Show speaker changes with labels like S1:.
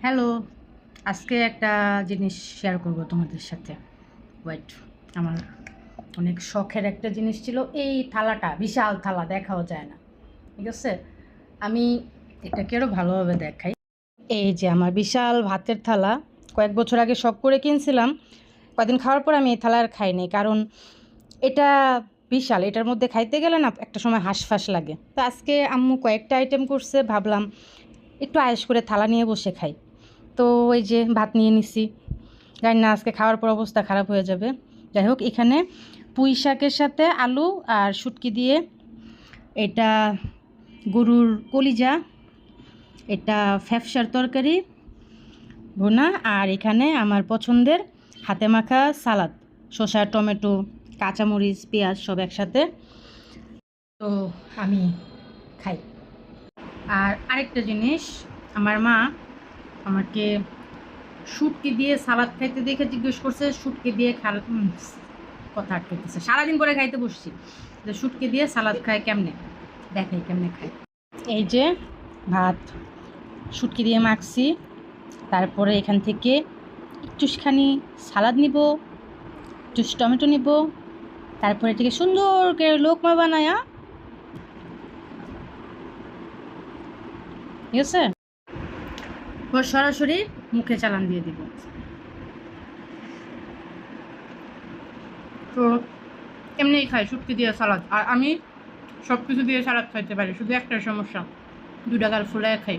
S1: Hello, আজকে একটা জিনিস শেয়ার করব তোমাদের সাথে। ওয়েট, আমার অনেক শখের একটা জিনিস ছিল। এই থালাটা বিশাল থালা, দেখাও যায় না। ঠিক আছে, আমি এটাকে আরও ভালোভাবে দেখাই। এই যে আমার বিশাল ভাতের থালা, কয়েক বছর আগে শখ করে কিনছিলাম। কয়েকদিন খাওয়ার পর আমি এই থালা আর খাইনি, কারণ এটা বিশাল। এটার মধ্যে খাইতে গেলে না একটা সময় হাঁসফাঁস লাগে। তো আজকে আম্মু কয়েকটা আইটেম করছে, ভাবলাম একটু আয়েশ করে থালা নিয়ে বসে খাই। তো ওই যে ভাত নিয়ে নিছি, জানি না আজকে খাওয়ার পর অবস্থা খারাপ হয়ে যাবে। যাই হোক, এখানে পুঁই শাকের সাথে আলু আর শুটকি দিয়ে, এটা গরুর কলিজা, এটা ফ্যাপসার তরকারি ভুনা, আর এখানে আমার পছন্দের হাতে মাখা সালাদ, শসা, টমেটো, কাঁচামরিচ, পেঁয়াজ সব একসাথে। তো আমি খাই। আর আরেকটা জিনিস, আমার মা আমাকে শুটকি দিয়ে সালাদ খাইতে দেখে জিজ্ঞেস করছে, শুটকি দিয়ে কথা আটকেছে, সারাদিন পরে খাইতে বসছি, যে শুটকি দিয়ে সালাদ খায় কেমনে, দেখাই কেমনে খায়। এই যে ভাত শুটকি দিয়ে মাখছি, তারপরে এখান থেকে একটুখানি সালাদ নিব, একটু টমেটো নিব, তারপরে এটাকে সুন্দর করে লোকমা বানায়া, ঠিক আছে, সরাসরি মুখে চালান দিয়ে দিব। তো এমনিই খাই শুটকি দিয়ে সালাদ। আর আমি সব কিছু দিয়ে সালাদ খাইতে পারি, শুধু একটা সমস্যা, দুটা গাল ফুলায় খাই।